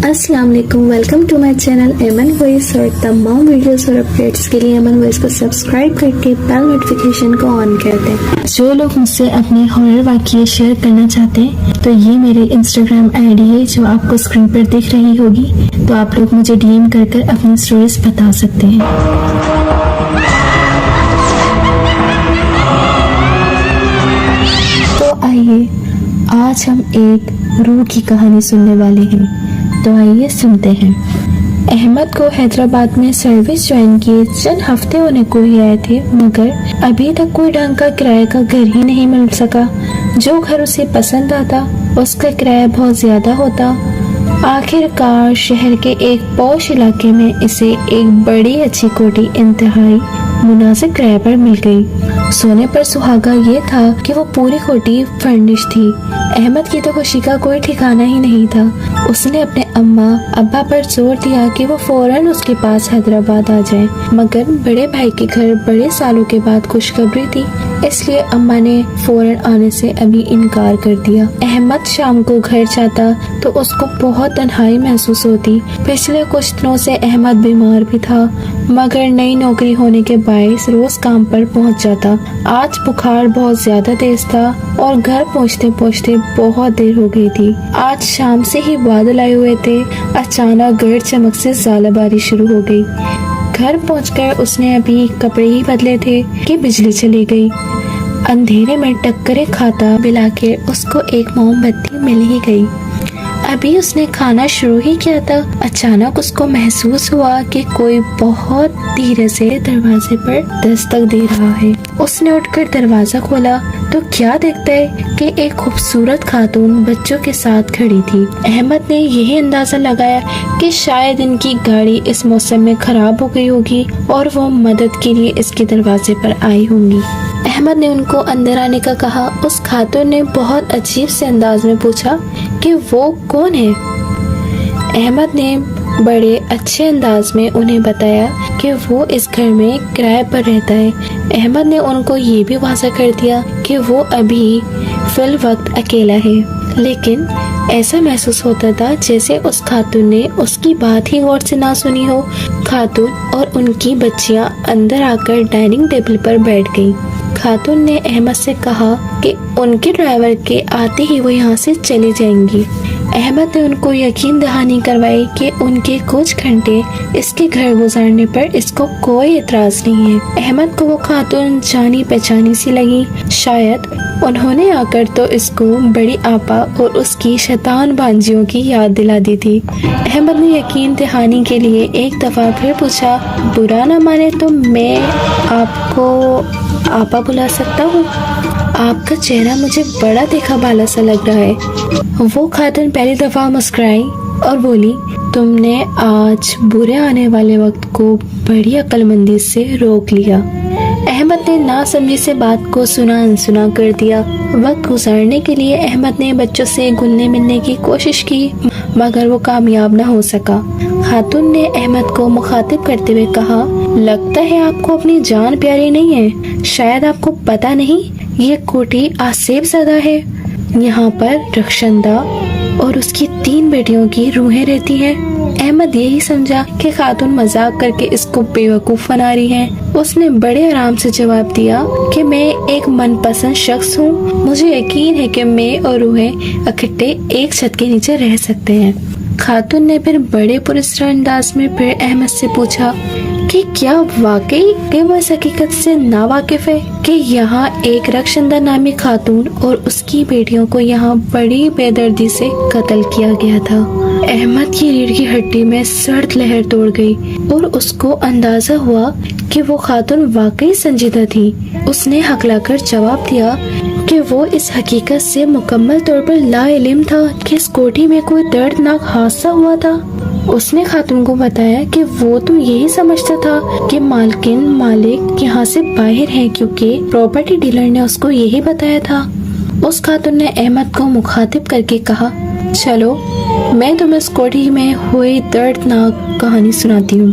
السلام علیکم، welcome to my channel Aiman voice, اور تمام ویڈیوز اور اپڈیٹس کے لیے ایمن وائس کو سبسکرائب کر کے بیل نوٹیفیکیشن کو آن کر دیں۔ جو لوگ مجھ سے اپنے ہارر واقعے شیئر کرنا چاہتے ہیں تو یہ میرے انسٹاگرام آئی ڈی ہے جو آپ کو اسکرین پر دکھ رہی ہوگی، تو آپ لوگ مجھے ڈی ایم کر کر اپنی اسٹوریز بتا سکتے ہیں۔ تو آئیے آج ہم ایک روح کی کہانی سننے والے ہیں، تو آئیے سنتے ہیں۔ احمد کو حیدرآباد میں سروس جوائن کیے چند ہفتے ہونے کو ہی آئے تھے، مگر ابھی تک کوئی ڈھنگ کا کرایہ کا گھر ہی نہیں مل سکا۔ جو گھر اسے پسند آتا اس کا کرایہ بہت زیادہ ہوتا۔ آخر کار شہر کے ایک پوش علاقے میں اسے ایک بڑی اچھی کوٹھی انتہائی مناسب کرایہ پر مل گئی۔ سونے پر سہاگا یہ تھا کہ وہ پوری کوٹھی فرنش تھی۔ احمد کی تو خوشی کا کوئی ٹھکانہ ہی نہیں تھا۔ اس نے اپنے اماں ابا پر زور دیا کہ وہ فوراً اس کے پاس حیدرآباد آ جائیں، مگر بڑے بھائی کے گھر بڑے سالوں کے بعد خوشخبری تھی، اس لیے اماں نے فوراً آنے سے ابھی انکار کر دیا۔ احمد شام کو گھر جاتا تو اس کو بہت تنہائی محسوس ہوتی۔ پچھلے کچھ دنوں سے احمد بیمار بھی تھا، مگر نئی نوکری ہونے کے باعث روز کام پر پہنچ جاتا۔ آج بخار بہت زیادہ تیز تھا اور گھر پہنچتے پہنچتے بہت دیر ہو گئی تھی۔ آج شام سے ہی بادل آئے ہوئے تھے، اچانک گرج چمک سے ژالہ باری شروع ہو گئی۔ گھر پہنچ کر اس نے ابھی کپڑے ہی بدلے تھے کہ بجلی چلی گئی۔ اندھیرے میں ٹکرے کھاتا بلا کے اس کو ایک موم بتی مل ہی گئی۔ ابھی اس نے کھانا شروع ہی کیا تھا، اچانک اس کو محسوس ہوا کہ کوئی بہت دھیرے سے دروازے پر دستک دے رہا ہے۔ اس نے اٹھ کر دروازہ کھولا تو کیا دیکھتا ہے کہ ایک خوبصورت خاتون بچوں کے ساتھ کھڑی تھی۔ احمد نے یہی اندازہ لگایا کہ شاید ان کی گاڑی اس موسم میں خراب ہو گئی ہوگی اور وہ مدد کے لیے اس کے دروازے پر آئی ہوں گی۔ احمد نے ان کو اندر آنے کا کہا۔ اس خاتون نے بہت عجیب سے انداز میں پوچھا کہ وہ کون ہے۔ احمد نے بڑے اچھے انداز میں انہیں بتایا کہ وہ اس گھر میں کرائے پر رہتا ہے۔ احمد نے ان کو یہ بھی واضح کر دیا کہ وہ ابھی فی الوقت اکیلا ہے، لیکن ایسا محسوس ہوتا تھا جیسے اس خاتون نے اس کی بات ہی غور سے نہ سنی ہو۔ خاتون اور ان کی بچیاں اندر آ کر ڈائننگ ٹیبل پر بیٹھ گئیں۔ خاتون نے احمد سے کہا کہ ان کے ڈرائیور کے آتے ہی وہ یہاں سے چلی جائیں گی۔ احمد نے ان کو یقین دہانی کروائی کہ ان کے کچھ گھنٹے اس کے گھر گزارنے پر اس کو کوئی اعتراض نہیں ہے۔ احمد کو وہ خاتون جانی پہچانی سی لگی، شاید انہوں نے آ کر تو اس کو بڑی آپا اور اس کی شیطان بانجیوں کی یاد دلا دی تھی۔ احمد نے یقین دہانی کے لیے ایک دفعہ پھر پوچھا، برا نہ مانے تو میں آپ کو آپا بلا سکتا ہوں؟ آپ کا چہرہ مجھے بڑا دیکھا بالا سا لگ رہا ہے۔ وہ خاتون پہلی دفعہ مسکرائی اور بولی، تم نے آج برے آنے والے وقت کو بڑی عقل مندی سے روک لیا۔ احمد نے نہ سمجھی سے بات کو سنا انسنا کر دیا۔ وقت گزارنے کے لیے احمد نے بچوں سے گلنے ملنے کی کوشش کی، مگر وہ کامیاب نہ ہو سکا۔ خاتون نے احمد کو مخاطب کرتے ہوئے کہا، لگتا ہے آپ کو اپنی جان پیاری نہیں ہے۔ شاید آپ کو پتہ نہیں یہ کوٹھی آصف زدہ ہے۔ یہاں پر رخشندہ اور اس کی 3 بیٹیوں کی روحیں رہتی ہیں۔ احمد یہی سمجھا کہ خاتون مذاق کر کے اس کو بے وقوف بنا رہی ہیں۔ اس نے بڑے آرام سے جواب دیا کہ میں ایک من پسند شخص ہوں، مجھے یقین ہے کہ میں اور روحیں اکٹھے ایک چھت کے نیچے رہ سکتے ہیں۔ خاتون نے پھر بڑے پراسرار انداز میں پھر احمد سے پوچھا کہ کیا واقعی کہ وہ اس حقیقت سے ناواقف ہے کہ یہاں ایک رخشندہ نامی خاتون اور اس کی بیٹیوں کو یہاں بڑی بے دردی سے قتل کیا گیا تھا۔ احمد کی ریڑھ کی ہڈی میں سرد لہر توڑ گئی اور اس کو اندازہ ہوا کہ وہ خاتون واقعی سنجیدہ تھی۔ اس نے ہکلا کر جواب دیا کہ وہ اس حقیقت سے مکمل طور پر لا علم تھا کہ اس کوٹھی میں کوئی دردناک حادثہ ہوا تھا۔ اس نے خاتون کو بتایا کہ وہ تو یہی سمجھتا تھا کہ مالک یہاں سے باہر ہیں، کیونکہ پراپرٹی ڈیلر نے اس کو یہی بتایا تھا۔ اس خاتون نے احمد کو مخاطب کر کے کہا، چلو میں تمہیں اس کوٹھی میں ہوئی دردناک کہانی سناتی ہوں۔